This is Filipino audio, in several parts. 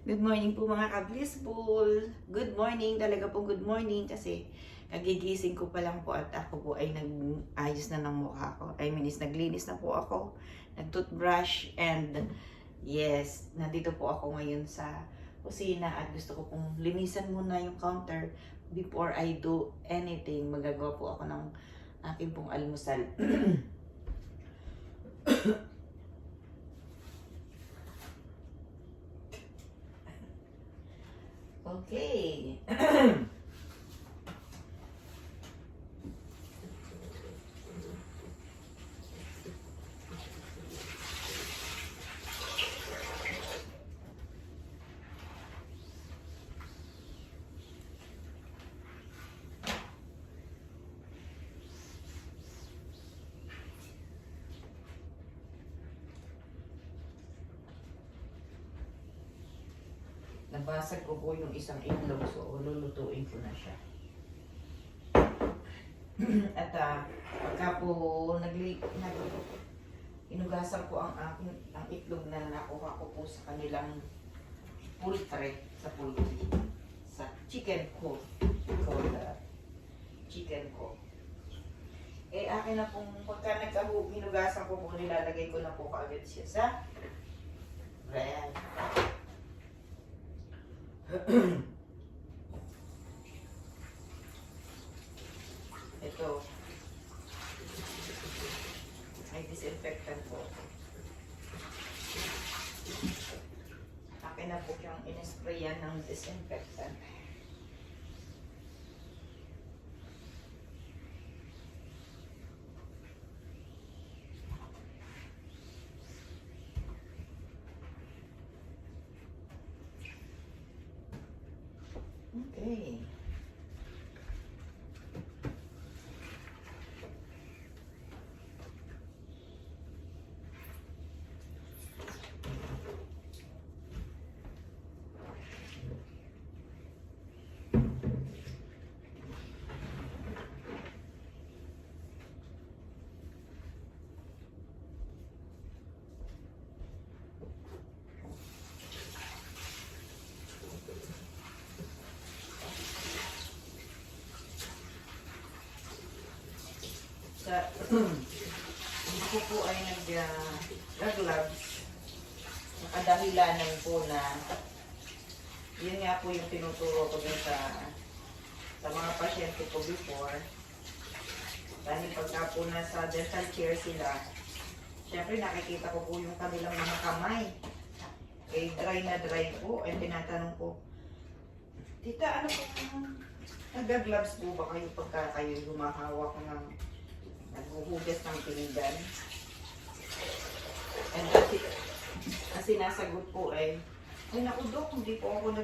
Good morning po mga ka-blissful. Good morning, talaga po good morning kasi kagigising ko pa lang po at ako po ay nag-ayos na ng mukha ko. I mean, naglinis na po ako, nag-toothbrush and yes, nandito po ako ngayon sa kusina at gusto ko pong linisan muna yung counter before I do anything. Magagawa po ako ng aking pong almusal. Okay. Nabasag ko po yung isang itlog, so lulutuin ko na siya. At pagka po inugasan ko ang itlog na nakuha ko po sa kanilang poultry, sa poultry, sa chicken coop. Chicken coop. Eh akin na pong pagka inugasan ko po, nilalagay ko na po kaagad siya sa bread. Ito ay disinfectant po. Akin na po siyang in-sprayan ng disinfectant. Okay. Ako po ay nag-gloves. Nakadahilanan po na yun nga po yung tinuturo ko din sa mga pasyente ko before. Dahil pagka po nasa dental chair sila, syempre nakikita ko po yung kanilang mga kamay. Eh, dry na dry po. Eh, tinatanong ko, Tita, ano po, nag-gloves po ba kayo pagka kayo humahawak ng naghuhugas ng pinggan? And kasi nasagot po ay naku Dok, hindi po ako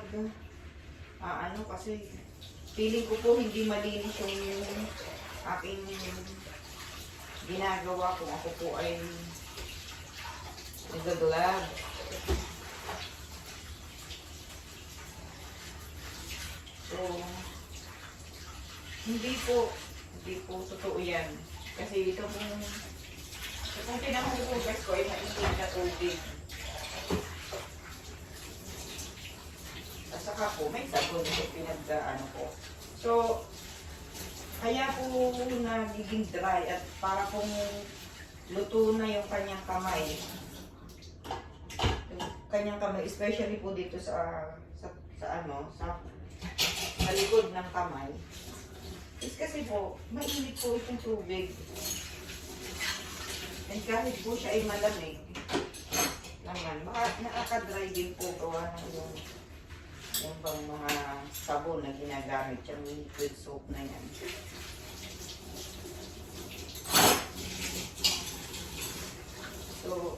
kasi feeling ko po hindi malinis yung aking ginagawa kung ako po ay nag-glove. So, hindi po totoo yan. Kasi ito kung pinanghuhugas ko ay mainit na tubig. At saka po, may sabon na pinagdaano ko. So, kaya po nagiging dry at para pong luto na yung kanyang kamay. Yung kanyang kamay, especially po dito sa likod ng kamay. Is kasi po, mainit po itong tubig. And kahit po siya ay malamig, naman, nakaka-dry din po gawa ng yung bang mga sabon na ginagamit, yung liquid soap na yan. So,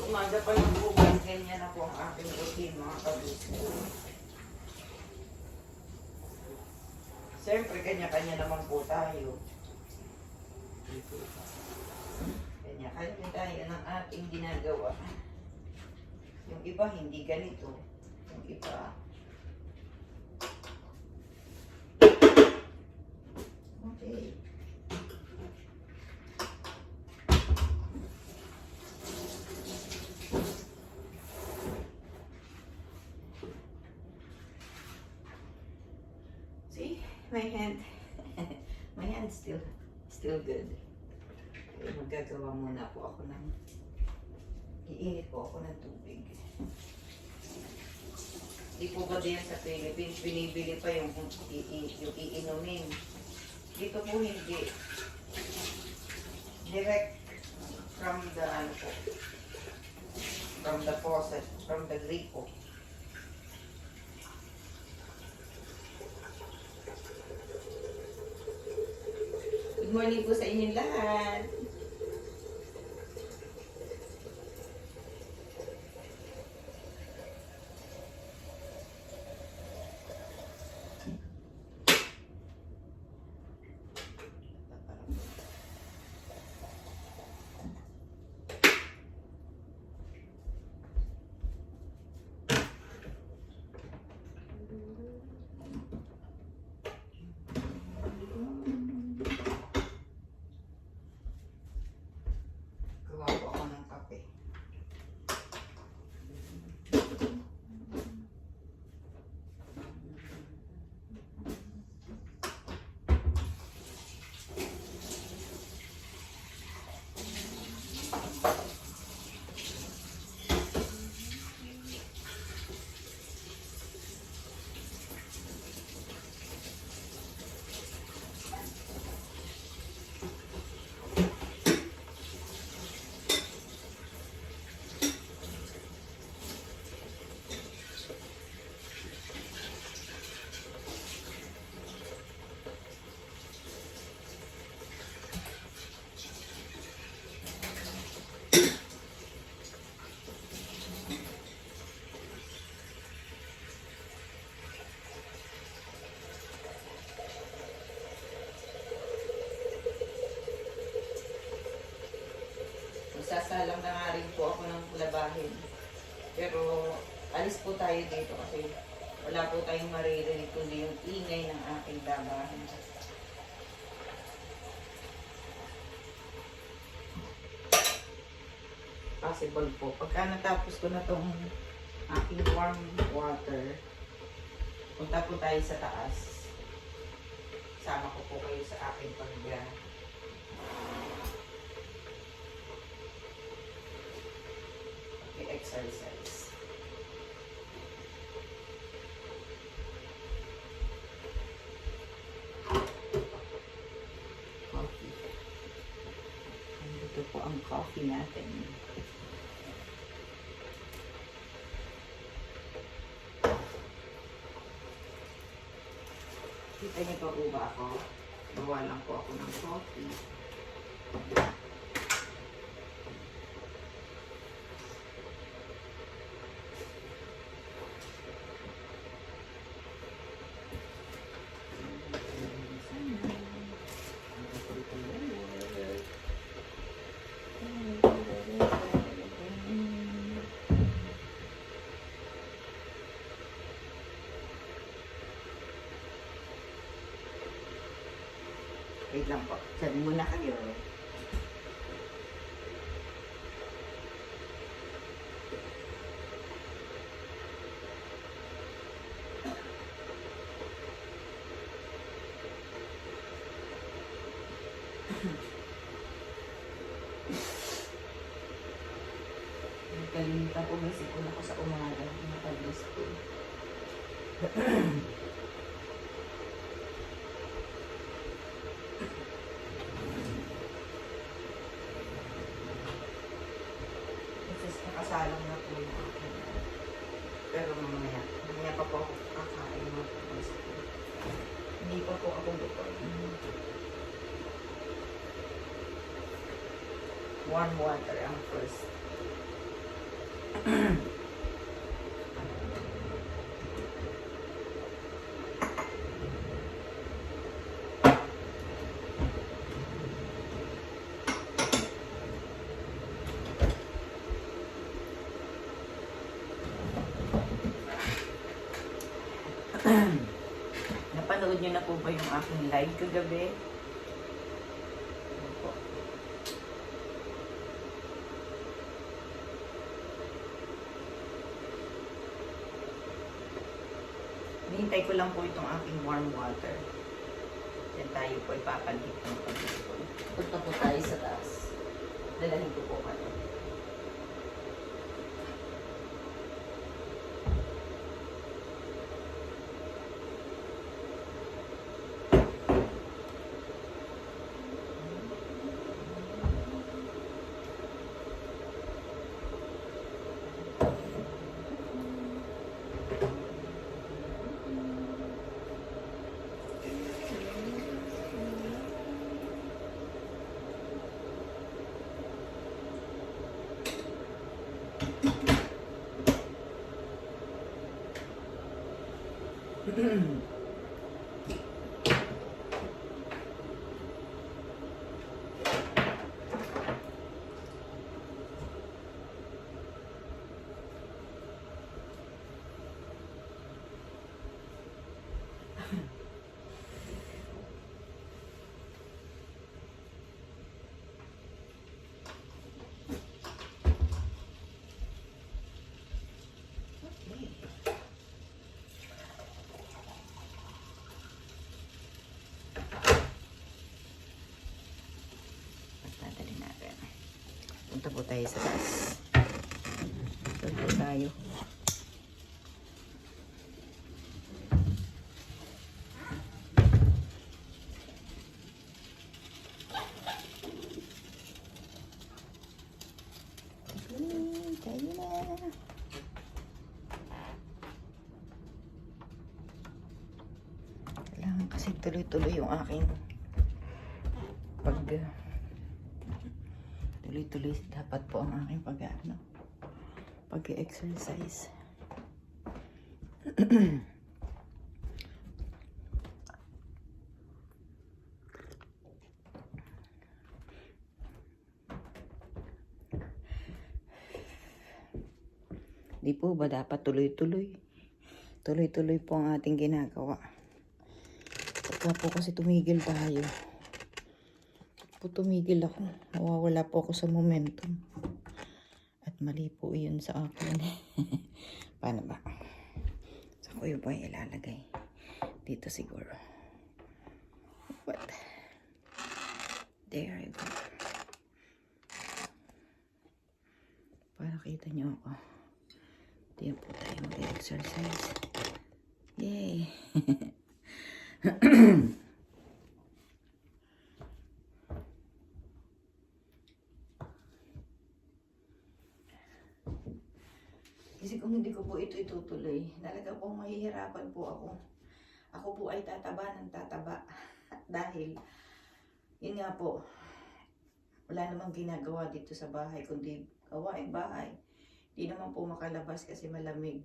umaga pa yung bukas, ganyan na po ang aking routine, mga kabispo. Siyempre, kanya-kanya naman po tayo. Kanya-kanya tayo ng ating ginagawa. Yung iba, hindi ganito. Yung iba, My hand. My hand still good. Okay, magagawa muna po ako ng iinit po ako ng tubig. Di po ba diyan sa Philippines, binibili pa yung iinumin. Dito po hindi. Direct from the, ano po, from the faucet, from the gripo. Good morning po sa inyong lahat. Gawa po ako ng kape. Sasalang na nga rin po ako ng labahin. Pero alis po tayo dito kasi wala po tayong maririnig kundi yung ingay ng aking labahin. Possible po. Pagka natapos ko na tong aking warm water, punta po tayo sa taas. Sama ko po kayo sa aking exercise. Coffee. Ito po ang coffee natin. Kita niyo pa po ba ako? Bawa lang po ako ng coffee. Wait lang po. Sabi muna kayo. Kalimutan ko, may sipon ako sa umaga. Nakalis ko. Nakasalang na po yung akin. Pero mamaya pa po ako kakain ng pagkas ko. Hindi pa po ako lutoy. Warm water ang first. Napanood niyo na po ba yung aking live kagabi? Opo. Hinihintay ko lang po itong aking warm water. Then tayo po ipapanhit ng pag-ipon. Punta po tayo sa taas. Dalahin ko po kayo. Punta po tayo sa taas. Doon po tayo. Tayo na. Kailangan kasi tuloy-tuloy yung aking tuloy-tuloy dapat po ang aking pag-exercise. Di po ba dapat tuloy-tuloy? Tuloy-tuloy po ang ating ginagawa. Pagka po kasi tumigil tayo, tumigil ako, mawawala po ako sa momentum. At mali po yun sa akin. Paano ba? Sa ko yung ba ilalagay? Dito siguro. What? There I go. Para kita nyo ako. Diyan po tayo mag-exercise. Yay! Kasi kung hindi ko po ito itutuloy, talaga po mahihirapan po ako. Ako po ay tataba ng tataba. Dahil, yun nga po, wala namang ginagawa dito sa bahay, kundi gawaing bahay. Di naman po makalabas kasi malamig.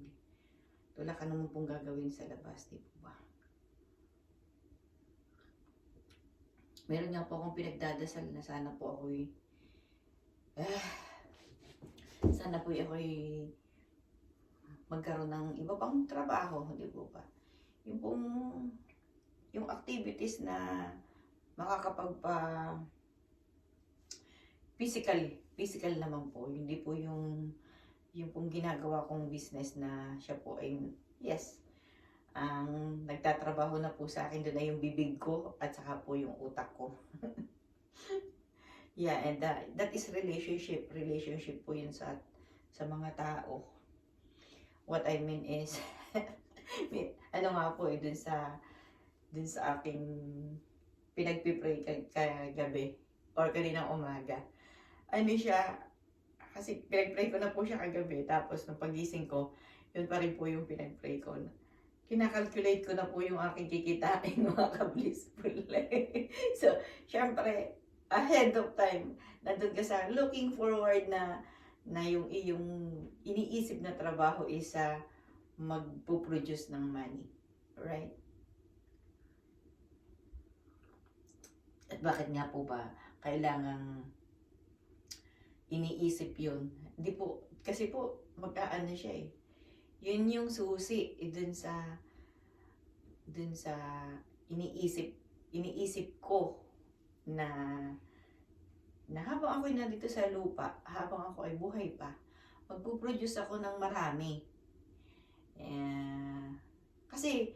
Wala ka naman pong gagawin sa labas, di po ba? Meron nga po akong pinagdadasal na sana po ako'y magkaroon ng iba pang trabaho, di po ba? Yung activities na makakapagpa physical naman po, hindi po yung pong ginagawa kong business na siya po ay, yes, ang nagtatrabaho na po sa akin doon ay yung bibig ko at saka po yung utak ko. Yeah, and that is relationship po yun sa mga tao. What I mean is, ano nga po dun sa aking pinagpipray kagabi or kaninang umaga. Ano siya, kasi pinagpray ko na po siya kagabi, tapos nung pagising ko, yun pa rin po yung pinagpray ko. Kinakalculate ko na po yung aking kikitain, mga ka-blissful. So, syempre, ahead of time, nandun ka sa looking forward na yung iyong iniisip na trabaho is magpo-produce ng money. Right? At bakit nga po ba kailangang iniisip yun? Hindi po, kasi po mag-aano siya eh. Yun yung susi dun sa iniisip ko na habang ako'y nandito sa lupa, habang ako ay buhay pa, magpo-produce ako ng marami. Kasi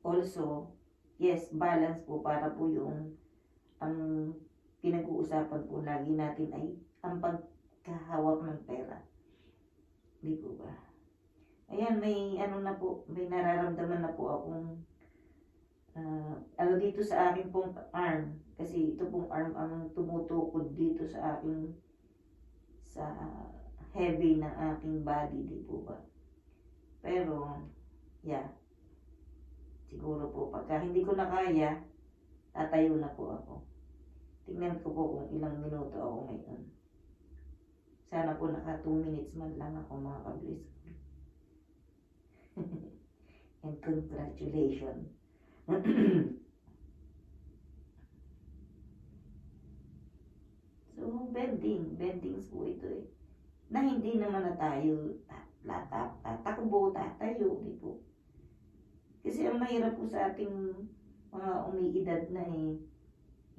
also, yes, balance po para po yung ang pinag-uusapan po lagi natin ay ang pagkahawak ng pera. Di po ba? Ayan, may ano na po, may nararamdaman na po akong ano dito sa aking pong arm. Kasi ito pong arm ang tumutukod dito sa aking sa heavy ng aking body, di po ba? Pero, yeah. Siguro po, pagka hindi ko na kaya, tatayo na po ako. Tingnan ko po kung ilang minuto ako ngayon. Sana po naka 2 minutes man lang ako mga kablis. And congratulations. So, bendings po ito eh. Na hindi naman na tayo tatakbo, tatayo, di po. Kasi ang mahirap po sa ating mga umiidad na eh,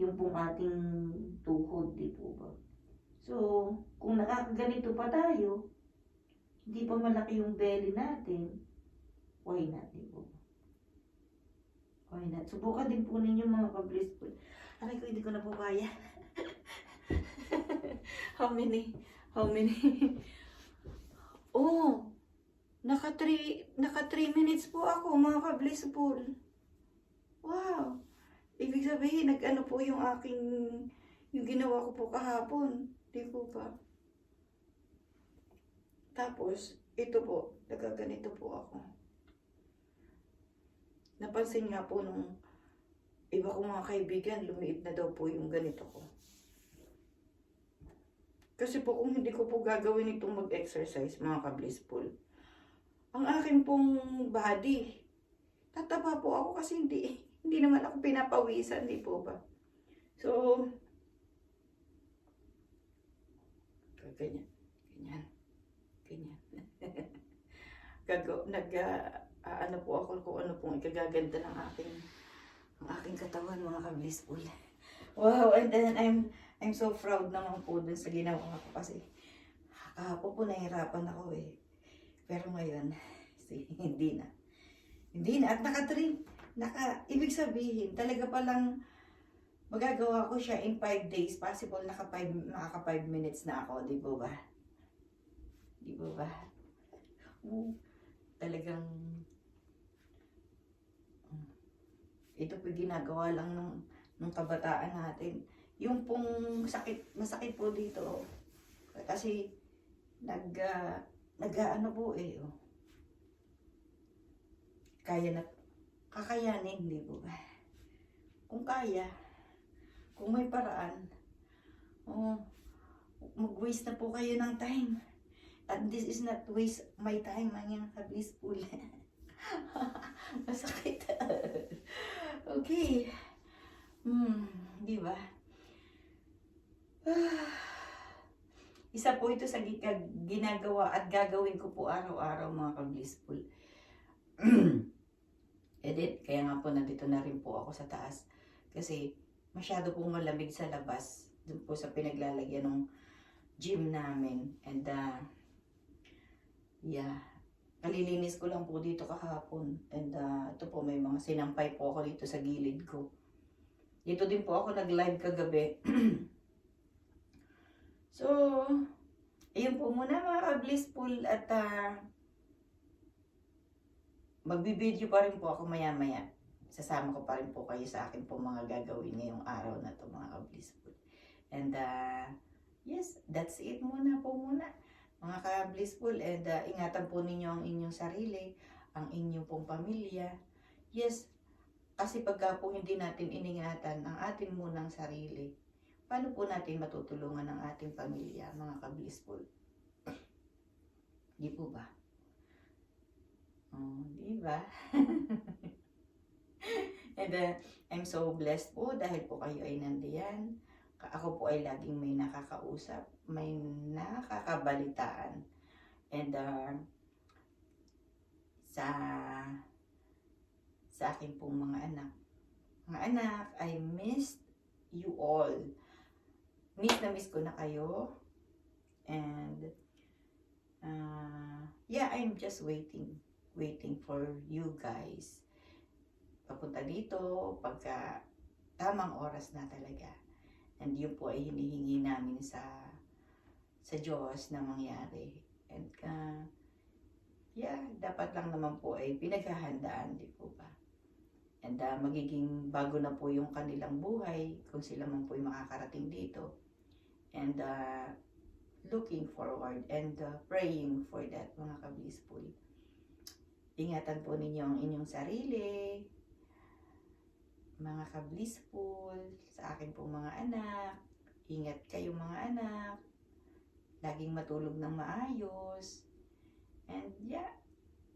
yung pong ating tuhod, di po ba? So, kung nakakaganito pa tayo, hindi pa malaki yung belly natin, why not, di po? Why not? Subukan din po ninyo mga kablis po. Aray ko, hindi ko na po kaya. How many? Oh, naka 3 minutes po ako mga kablis po. Wow. Ibig sabihin, nag-ano po yung yung ginawa ko po kahapon. Di po ba? Tapos, ito po, nagaganito po ako. Napansin nga po nung iba kong mga kaibigan, lumiit na daw po yung ganito ko. Kasi po kung hindi ko po gagawin itong mag-exercise, mga ka-blissful, ang akin pong body, tataba po ako kasi hindi naman ako pinapawisan, di po ba? So, ganyan. Ano po ako kung ano pong ikagaganda ng aking katawan, mga ka-blissful. Wow, and then I'm so proud naman po dun sa ginawa ko kasi kahapon po nahirapan ako eh. Pero ngayon, hindi na. At ibig sabihin, talaga palang magagawa ko siya in 5 days. Possible nakaka 5 minutes na ako, di ba ba? Di ba ba? Talagang ito po ginagawa lang ng kabataan natin. Yung pong masakit po dito. Kasi nag-ano po eh. Oh. Kakayanin, di po ba? Kung kaya, kung may paraan, mag-waste na po kayo ng time. At this is not waste my time, mga ka-blissful. Masakit. Okay. Di ba? Isa po ito sa ginagawa at gagawin ko po araw-araw, mga ka-blissful. Edit, kaya nga po nandito na rin po ako sa taas. Kasi masyado pong malamig sa labas. Doon po sa pinaglalagyan ng gym namin. And yeah, kalilinis ko lang po dito kahapon. And ito po, may mga sinampay po ako dito sa gilid ko. Dito din po ako nag-live kagabi. So, ayun po muna mga ka-blissful at magbibideo pa rin po ako maya-maya. Sasama ko pa rin po kayo sa akin po mga gagawin ngayong araw na to, mga ka-blissful. And yes, that's it muna mga ka-blissful. And ingatan po ninyo ang inyong sarili, ang inyong pong pamilya. Yes, kasi pagka po hindi natin iningatan ang atin munang sarili, paano po natin matutulungan ang ating pamilya, mga ka-blissful? Di po ba? Di ba? And I'm so blessed po dahil po kayo ay nandiyan. Ako po ay laging may nakakausap, may nakakabalitaan. And sa akin pong mga anak, I missed you all. Miss ko na kayo. And yeah, I'm just waiting for you guys. papunta dito pagka tamang oras na talaga. And yun po ay hinihingi namin sa Diyos na mangyari. And dapat lang naman po ay pinaghahandaan, di po ba? And magiging bago na po yung kanilang buhay kung sila man po ay makakarating dito. And looking forward and praying for that, mga ka-blissful. Ingatan po ninyo ang inyong sarili, mga ka-blissful, sa akin pong mga anak. Ingat kayo mga anak. Laging matulog ng maayos. And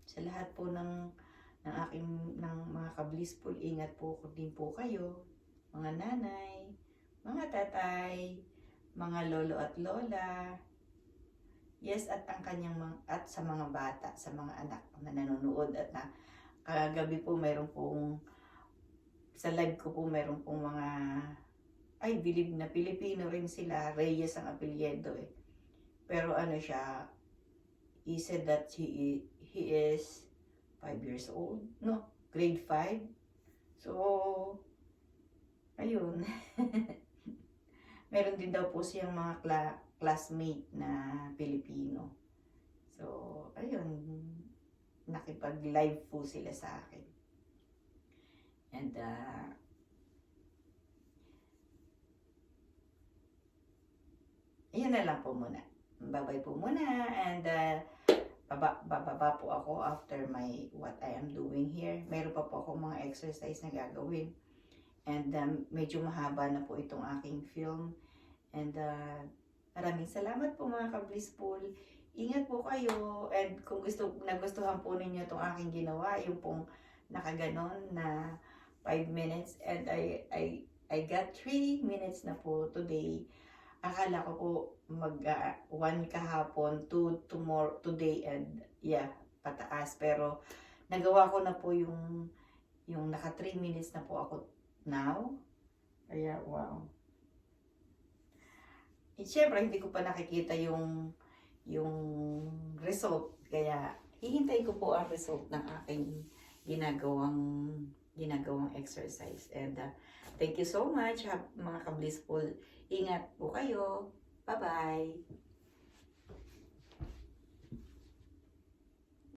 sa lahat po ng mga ka-blissful, ingat po din po kayo, mga nanay, mga tatay, mga lolo at lola. Yes, at ang kanyang at sa mga bata, sa mga anak na nanonood at kagabi po mayroon pong sa live ko po mayroon pong mga believe na Pilipino rin sila, Reyes ang apelyido eh. Pero siya, he said that he is 5 years old, no, grade 5. So, ayun. Meron din daw po siyang mga classmate na Pilipino. So, ayun, nakipag-live po sila sa akin. And, ayun na lang po muna. Bye-bye po muna. And, bababa po ako after what I am doing here. Meron pa po ako mga exercise na gagawin. And medyo mahaba na po itong aking film. And maraming salamat po mga ka-blissful. Ingat po kayo. And kung nagustuhan po ninyo itong aking ginawa, yung pong nakaganon na 5 minutes. And I got 3 minutes na po today. Akala ko po 1 kahapon, 2 today, and pataas. Pero nagawa ko na po yung naka 3 minutes na po ako now. Kaya wow. Siyempre hindi ko pa nakikita yung result. Kaya hihintayin ko po ang result ng aking ginagawang exercise. And thank you so much mga ka-blissful. Ingat po kayo. Bye-bye.